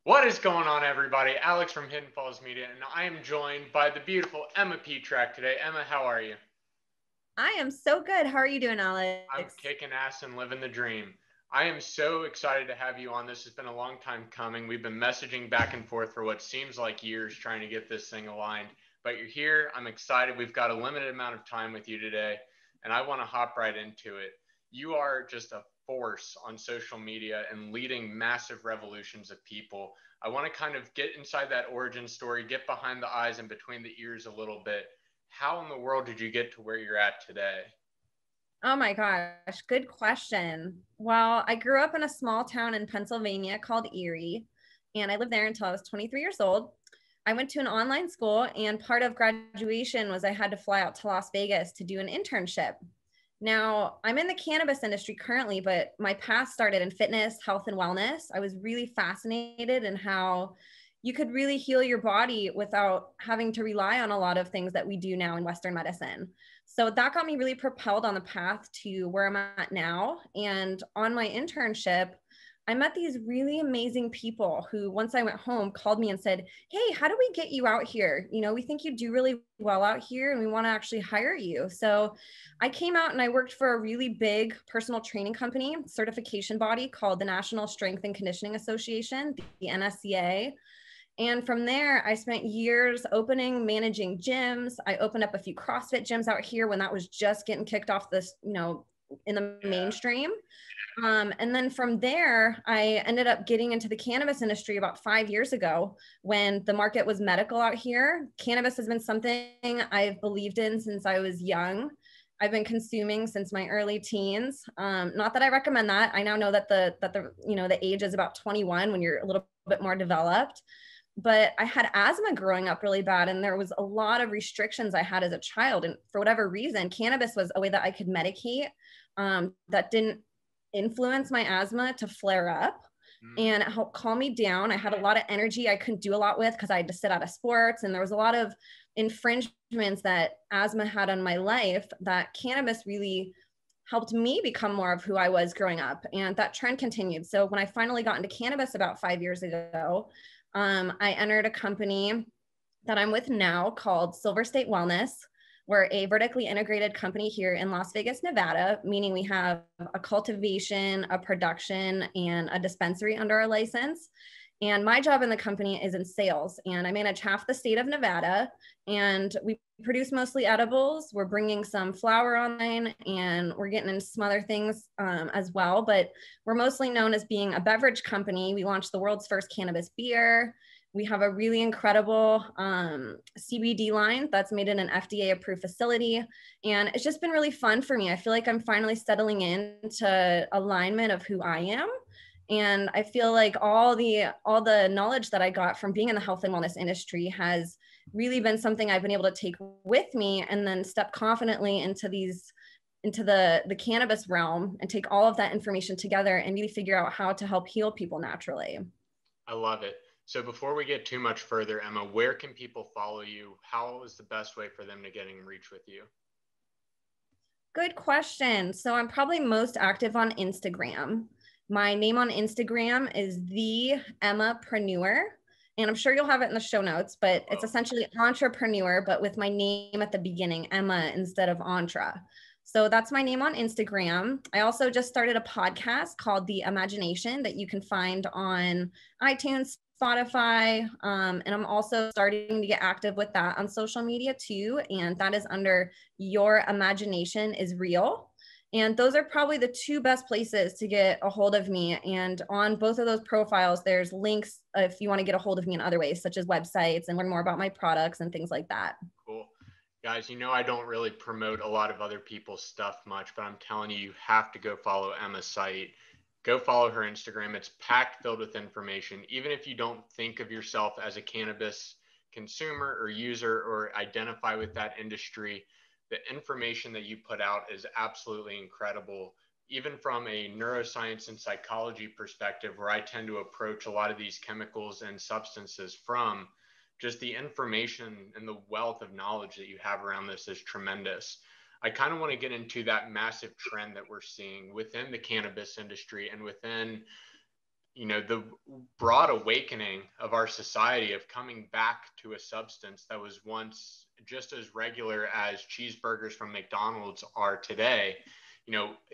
What is going on, everybody? Alex from Hidden Falls Media, and I am joined by the beautiful Emma Pietrzak today. Emma, how are you? I am so good. How are you doing, I'm Alex? kicking ass and living the dream. I am so excited to have you on. This has been a long time coming. We've been messaging back and forth for what seems like years trying to get this thing aligned, but you're here. I'm excited. We've got a limited amount of time with you today, and I want to hop right into it. You are just a force on social media and leading massive revolutions of people. I want to kind of get inside that origin story, get behind the eyes and between the ears a little bit. How in the world did you get to where you're at today? Oh my gosh, good question. Well, I grew up in a small town in Pennsylvania called Erie, and I lived there until I was 23 years old. I went to an online school, and part of graduation was I had to fly out to Las Vegas to do an internship. Now, I'm in the cannabis industry currently, but my path started in fitness, health, and wellness. I was really fascinated in how you could really heal your body without having to rely on a lot of things that we do now in Western medicine. So that got me really propelled on the path to where I'm at now. And on my internship, I met these really amazing people who, once I went home, called me and said, "Hey, how do we get you out here? We think you do really well out here and we want to actually hire you." So I came out and I worked for a really big personal training company, certification body called the National Strength and Conditioning Association, the NSCA. And from there, I spent years opening, managing gyms. I opened up a few CrossFit gyms out here when that was just getting kicked off this, in the Yeah. mainstream. And then from there, I ended up getting into the cannabis industry about 5 years ago when the market was medical out here. Cannabis has been something I've believed in since I was young. I've been consuming since my early teens. Not that I recommend that. I now know that the age is about 21 when you're a little bit more developed. But I had asthma growing up really bad, and there was a lot of restrictions I had as a child. And for whatever reason, cannabis was a way that I could medicate that didn't influence my asthma to flare up, Mm. and it helped calm me down. I had a lot of energy I couldn't do a lot with because I had to sit out of sports, and there was a lot of infringements that asthma had on my life that cannabis really helped me become more of who I was growing up. And that trend continued. So when I finally got into cannabis about 5 years ago, I entered a company that I'm with now called Silver State Wellness. We're a vertically integrated company here in Las Vegas, Nevada, meaning we have a cultivation, a production, and a dispensary under our license. And my job in the company is in sales, and I manage half the state of Nevada. And we produce mostly edibles. We're bringing some flower online, and we're getting into some other things as well. But we're mostly known as being a beverage company. We launched the world's first cannabis beer. We have a really incredible CBD line that's made in an FDA approved facility. And it's just been really fun for me. I feel like I'm finally settling into alignment of who I am. And I feel like all the knowledge that I got from being in the health and wellness industry has really been something I've been able to take with me and then step confidently into the cannabis realm and take all of that information together and really figure out how to help heal people naturally. I love it. So before we get too much further, Emma, where can people follow you? How is the best way for them to get in reach with you? Good question. So I'm probably most active on Instagram. My name on Instagram is the Emmapreneur, and I'm sure you'll have it in the show notes, but it's Well, essentially entrepreneur, but with my name at the beginning, Emma instead of Entre. So that's my name on Instagram. I also just started a podcast called The Imagination that you can find on iTunes, Spotify, and I'm also starting to get active with that on social media too. And that is under Your Imagination is Real. And those are probably the two best places to get a hold of me. And on both of those profiles, there's links if you want to get a hold of me in other ways, such as websites and learn more about my products and things like that. cool. Guys, you know I don't really promote a lot of other people's stuff much, but I'm telling you, you have to go follow Emma's site. Go follow her Instagram. It's packed filled with information. Even if you don't think of yourself as a cannabis consumer or user or identify with that industry, the information that you put out is absolutely incredible. Even from a neuroscience and psychology perspective, where I tend to approach a lot of these chemicals and substances from, just the information and the wealth of knowledge that you have around this is tremendous. I kind of want to get into that massive trend that we're seeing within the cannabis industry and within the broad awakening of our society of coming back to a substance that was once just as regular as cheeseburgers from McDonald's are today.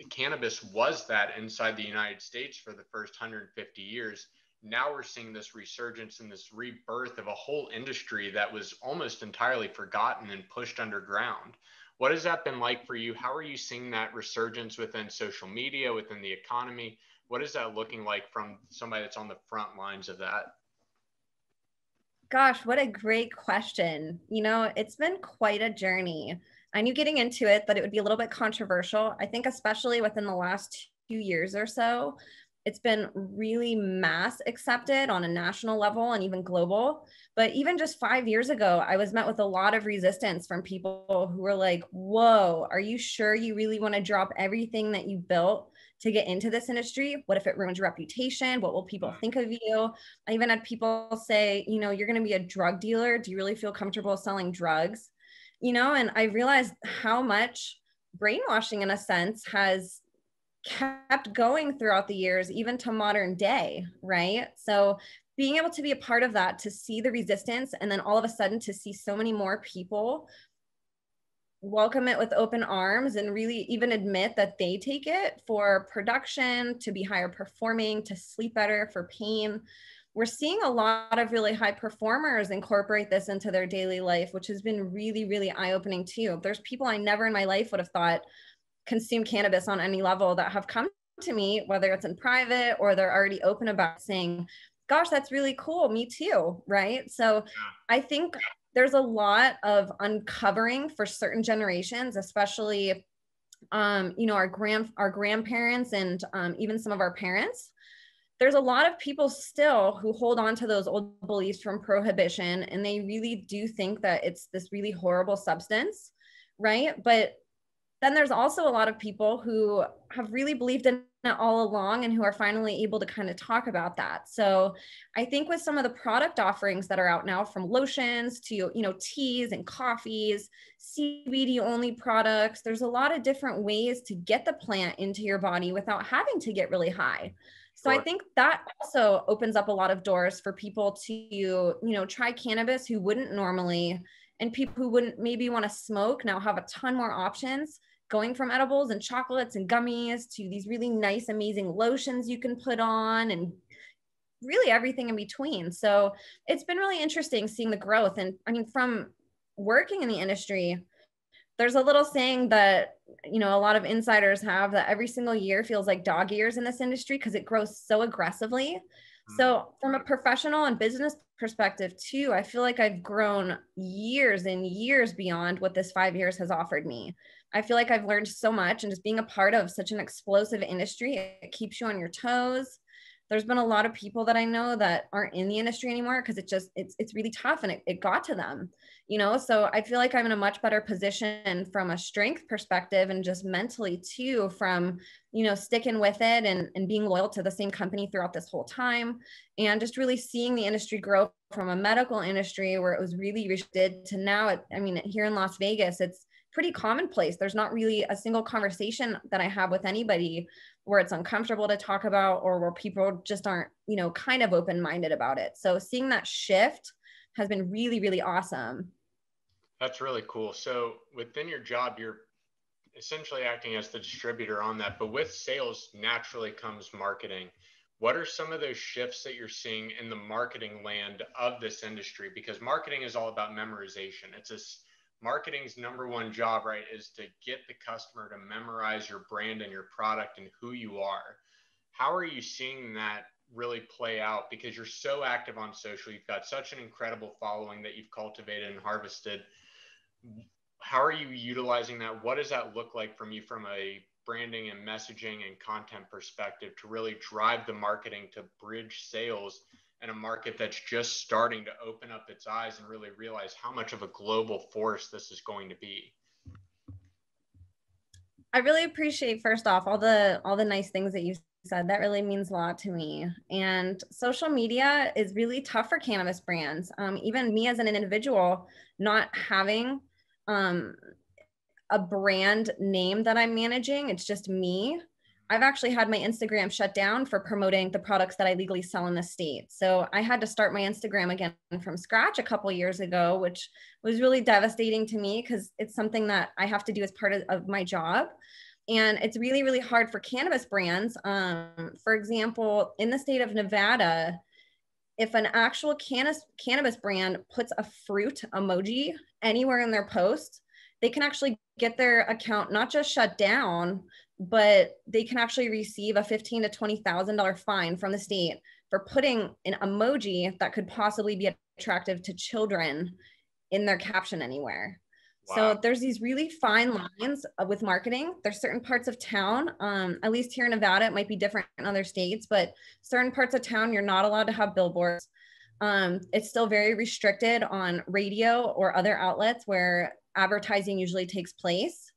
Cannabis was that inside the United States for the first 150 years. Now we're seeing this resurgence and this rebirth of a whole industry that was almost entirely forgotten and pushed underground. What has that been like for you? How are you seeing that resurgence within social media, within the economy? What is that looking like from somebody that's on the front lines of that? Gosh, what a great question. It's been quite a journey. I knew getting into it that it would be a little bit controversial. I think especially within the last 2 years or so, it's been really mass accepted on a national level and even global. But even just 5 years ago, I was met with a lot of resistance from people who were like, whoa, are you sure you really want to drop everything that you built to get into this industry? What if it ruins your reputation? What will people think of you? I even had people say, you're going to be a drug dealer. Do you really feel comfortable selling drugs? And I realized how much brainwashing, in a sense, has kept going throughout the years, even to modern day, right? So being able to be a part of that, to see the resistance, and then all of a sudden to see so many more people welcome it with open arms and really even admit that they take it for production, to be higher performing, to sleep better, for pain. We're seeing a lot of really high performers incorporate this into their daily life, which has been really, really eye-opening too. There's people I never in my life would have thought consume cannabis on any level that have come to me, whether it's in private or they're already open about saying, gosh, that's really cool. Me too. Right. So I think there's a lot of uncovering for certain generations, especially, our grandparents and even some of our parents. There's a lot of people still who hold on to those old beliefs from prohibition, and they really do think that it's this really horrible substance. Right. But then there's also a lot of people who have really believed in it all along and who are finally able to kind of talk about that. So I think with some of the product offerings that are out now, from lotions to, teas and coffees, CBD only products, there's a lot of different ways to get the plant into your body without having to get really high. So I think that also opens up a lot of doors for people to, try cannabis who wouldn't normally, and people who wouldn't maybe want to smoke now have a ton more options, going from edibles and chocolates and gummies to these really nice, amazing lotions you can put on, and really everything in between. So it's been really interesting seeing the growth. And I mean, from working in the industry, there's a little saying that, a lot of insiders have, that every single year feels like dog years in this industry because it grows so aggressively. So from a professional and business perspective too, I feel like I've grown years and years beyond what this 5 years has offered me. I feel like I've learned so much, and just being a part of such an explosive industry, it keeps you on your toes. There's been a lot of people that I know that aren't in the industry anymore because it's really tough, and it got to them, so I feel like I'm in a much better position from a strength perspective, and just mentally too, from, sticking with it and being loyal to the same company throughout this whole time, and just really seeing the industry grow from a medical industry where it was really restricted to now, here in Las Vegas, it's pretty commonplace. There's not really a single conversation that I have with anybody where it's uncomfortable to talk about, or where people just aren't, kind of open-minded about it. So seeing that shift has been really, really awesome. That's really cool. So within your job, you're essentially acting as the distributor on that, but with sales naturally comes marketing. What are some of those shifts that you're seeing in the marketing land of this industry? Because marketing is all about memorization. Marketing's number one job, right, is to get the customer to memorize your brand and your product and who you are. How are you seeing that really play out? Because you're so active on social, you've got such an incredible following that you've cultivated and harvested. How are you utilizing that? What does that look like from a branding and messaging and content perspective to really drive the marketing to bridge sales in a market that's just starting to open up its eyes and really realize how much of a global force this is going to be? I really appreciate, first off, all the nice things that you said. That really means a lot to me. And social media is really tough for cannabis brands. Even me as an individual, not having a brand name that I'm managing, it's just me. I've actually had my Instagram shut down for promoting the products that I legally sell in the state. So I had to start my Instagram again from scratch a couple years ago, which was really devastating to me because it's something that I have to do as part of my job. And it's really, really hard for cannabis brands. For example, in the state of Nevada, if an actual cannabis brand puts a fruit emoji anywhere in their post, they can actually get their account not just shut down, but they can actually receive a $15,000 to $20,000 fine from the state for putting an emoji that could possibly be attractive to children in their caption anywhere. Wow. So there's these really fine lines with marketing. There's certain parts of town, at least here in Nevada, it might be different in other states, but certain parts of town, you're not allowed to have billboards. It's still very restricted on radio or other outlets where advertising usually takes place.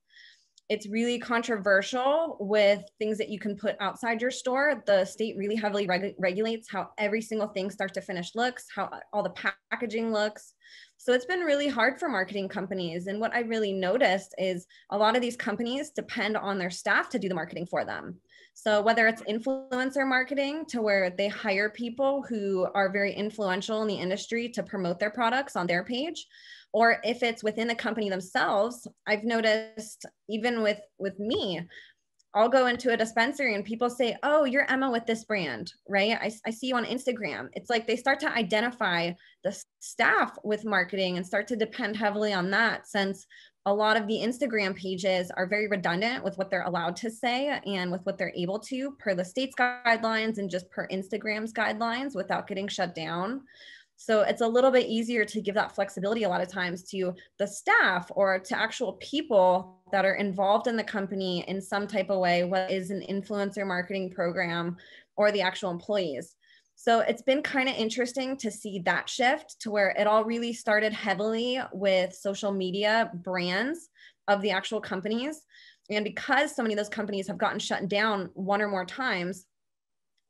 It's really controversial with things that you can put outside your store. The state really heavily regulates how every single thing start to finish looks, how all the packaging looks. So it's been really hard for marketing companies. And what I really noticed is a lot of these companies depend on their staff to do the marketing for them. So whether it's influencer marketing to where they hire people who are very influential in the industry to promote their products on their page, or if it's within the company themselves, I've noticed even with me, I'll go into a dispensary and people say, oh, you're Emma with this brand, right? I see you on Instagram. It's like they start to identify the staff with marketing and start to depend heavily on that, since a lot of the Instagram pages are very redundant with what they're allowed to say and with what they're able to per the state's guidelines and just per Instagram's guidelines without getting shut down. So it's a little bit easier to give that flexibility a lot of times to the staff or to actual people that are involved in the company in some type of way, what is an influencer marketing program, or the actual employees. So it's been kind of interesting to see that shift to where it all really started heavily with social media brands of the actual companies. And because so many of those companies have gotten shut down one or more times,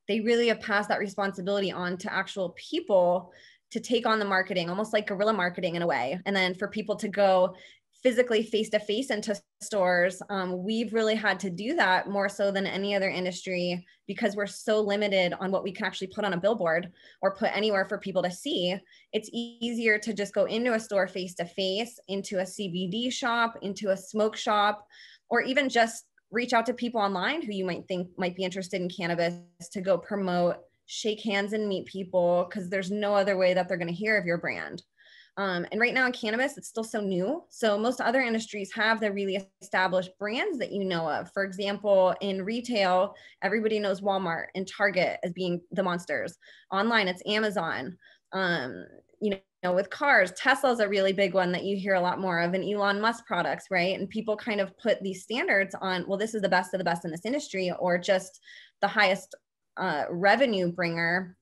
they really have passed that responsibility on to actual people to take on the marketing, almost like guerrilla marketing in a way. And then for people to go physically face to face into stores, we've really had to do that more so than any other industry because we're so limited on what we can actually put on a billboard or put anywhere for people to see. It's easier to just go into a store face to face, into a CBD shop, into a smoke shop, or even just reach out to people online who you might think might be interested in cannabis to go promote, shake hands and meet people, because there's no other way that they're going to hear of your brand. And right now in cannabis, it's still so new. So most other industries have their really established brands that you know of. For example, in retail, everybody knows Walmart and Target as being the monsters. Online, it's Amazon. You know, with cars, Tesla's a really big one that you hear a lot more of, and Elon Musk products, right? And people kind of put these standards on, well, this is the best of the best in this industry, or just the highest revenue bringer,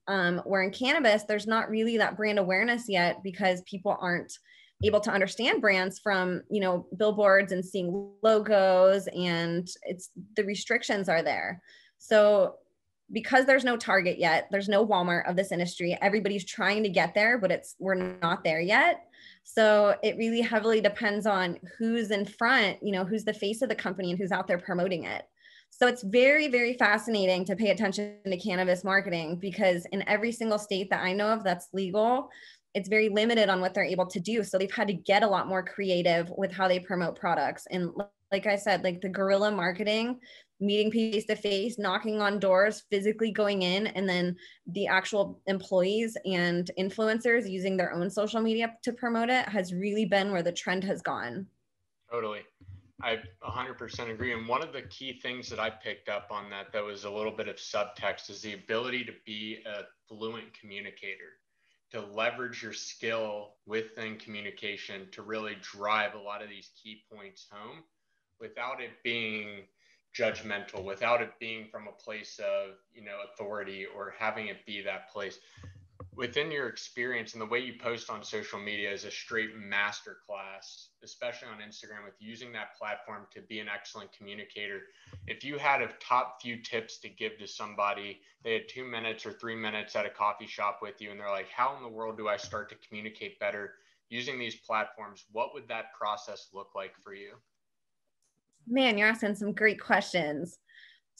where in cannabis, there's not really that brand awareness yet because people aren't able to understand brands from, you know, billboards and seeing logos, and it's the restrictions are there. So because there's no Target yet, there's no Walmart of this industry, everybody's trying to get there, but we're not there yet. So it really heavily depends on who's in front, you know, who's the face of the company and who's out there promoting it. So it's very, very fascinating to pay attention to cannabis marketing, because in every single state that I know of that's legal, it's very limited on what they're able to do. So they've had to get a lot more creative with how they promote products. And like I said, like the guerrilla marketing, meeting people face to face, knocking on doors, physically going in, and then the actual employees and influencers using their own social media to promote it has really been where the trend has gone. Totally. I 100% agree. And one of the key things that I picked up on that was a little bit of subtext is the ability to be a fluent communicator, to leverage your skill within communication to really drive a lot of these key points home without it being judgmental, without it being from a place of, you know, authority or having it be that place. Within your experience and the way you post on social media is a straight master class, especially on Instagram, with using that platform to be an excellent communicator. If you had a top few tips to give to somebody, they had 2 minutes or 3 minutes at a coffee shop with you, and they're like, how in the world do I start to communicate better using these platforms? What would that process look like for you? Man, you're asking some great questions.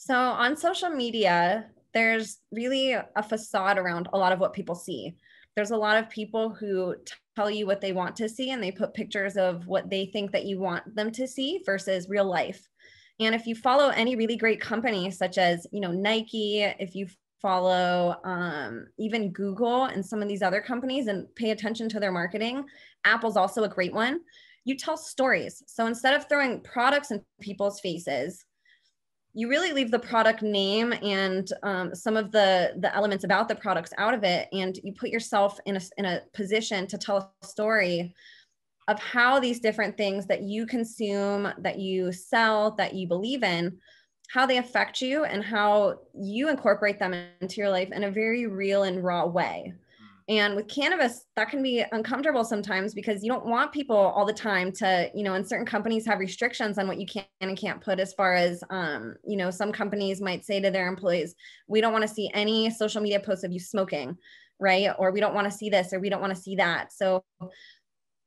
So on social media, there's really a facade around a lot of what people see. There's a lot of people who tell you what they want to see, and they put pictures of what they think that you want them to see versus real life. And if you follow any really great company, such as, Nike, if you follow even Google and some of these other companies and pay attention to their marketing, Apple's also a great one. You tell stories. So instead of throwing products in people's faces, you really leave the product name and some of the elements about the products out of it, and you put yourself in a position to tell a story of how these different things that you consume, that you sell, that you believe in, how they affect you and how you incorporate them into your life in a very real and raw way. And with cannabis, that can be uncomfortable sometimes because you don't want people all the time to, and certain companies have restrictions on what you can and can't put, as far as, some companies might say to their employees, we don't want to see any social media posts of you smoking, right? Or we don't want to see this, or we don't want to see that. So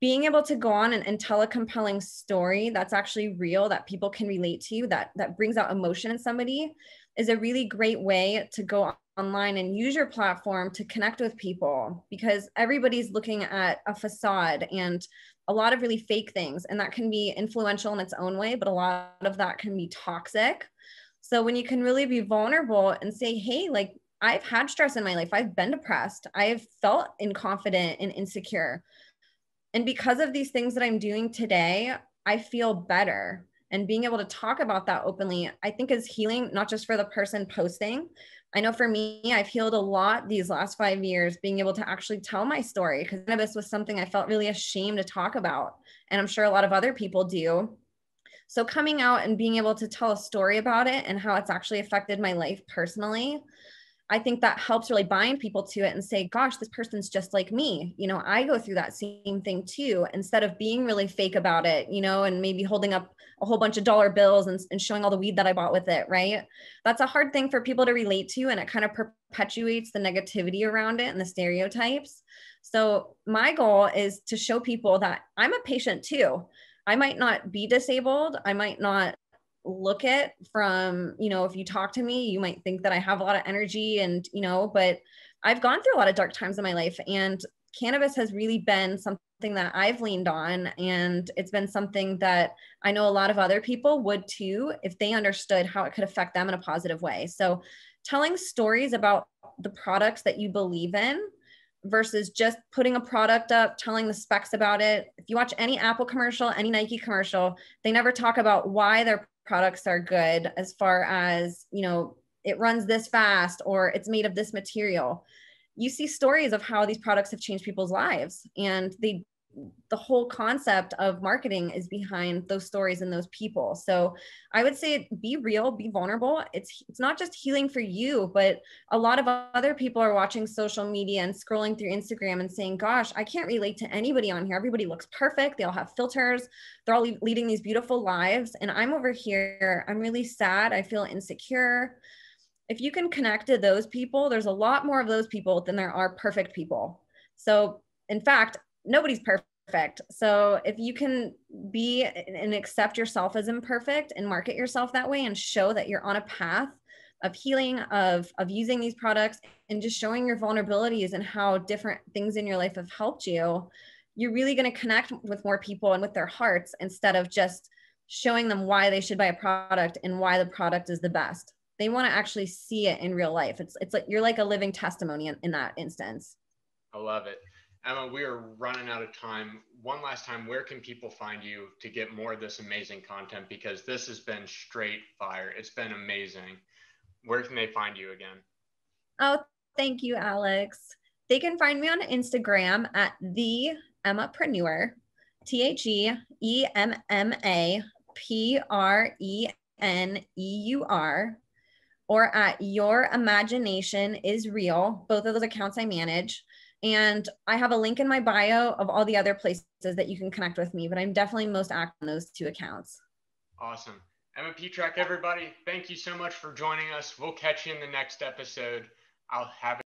being able to go on and tell a compelling story that's actually real, that people can relate to, that brings out emotion in somebody, is a really great way to go online and use your platform to connect with people, because everybody's looking at a facade and a lot of really fake things, and that can be influential in its own way, but a lot of that can be toxic. So when you can really be vulnerable and say, hey, like, I've had stress in my life, I've been depressed, I've felt inconfident and insecure, and because of these things that I'm doing today, I feel better. And being able to talk about that openly, I think, is healing, not just for the person posting. I know for me, I've healed a lot these last 5 years, being able to actually tell my story, because cannabis was something I felt really ashamed to talk about. And I'm sure a lot of other people do. So coming out and being able to tell a story about it and how it's actually affected my life personally, I think that helps really bind people to it and say, gosh, this person's just like me. I go through that same thing too, instead of being really fake about it, and maybe holding up a whole bunch of dollar bills and showing all the weed that I bought with it, right? That's a hard thing for people to relate to, and it kind of perpetuates the negativity around it and the stereotypes. So my goal is to show people that I'm a patient too. I might not be disabled. I might not look at from, if you talk to me, you might think that I have a lot of energy and, but I've gone through a lot of dark times in my life, and cannabis has really been something that I've leaned on. And it's been something that I know a lot of other people would too, if they understood how it could affect them in a positive way. So telling stories about the products that you believe in versus just putting a product up, telling the specs about it. If you watch any Apple commercial, any Nike commercial, they never talk about why their products are good, as far as, it runs this fast or it's made of this material. You see stories of how these products have changed people's lives, and the whole concept of marketing is behind those stories and those people. So I would say, be real, be vulnerable. It's not just healing for you, but a lot of other people are watching social media and scrolling through Instagram and saying, gosh, I can't relate to anybody on here. Everybody looks perfect. They all have filters. They're all leading these beautiful lives. And I'm over here. I'm really sad. I feel insecure. If you can connect to those people, there's a lot more of those people than there are perfect people. So in fact, nobody's perfect. So if you can be and accept yourself as imperfect and market yourself that way and show that you're on a path of healing, of using these products, and just showing your vulnerabilities and how different things in your life have helped you, you're really going to connect with more people and with their hearts, instead of just showing them why they should buy a product and why the product is the best. They want to actually see it in real life. It's like you're like a living testimony in that instance. I love it. Emma, we are running out of time. One last time, where can people find you to get more of this amazing content? Because this has been straight fire. It's been amazing. Where can they find you again? Oh, thank you, Alex. They can find me on Instagram at the Emmapreneur, TheEmmaPreneur, or at Your Imagination is Real. Both of those accounts I manage. And I have a link in my bio of all the other places that you can connect with me, but I'm definitely most active on those 2 accounts. Awesome. Emma Pietrzak, everybody, thank you so much for joining us. We'll catch you in the next episode. I'll have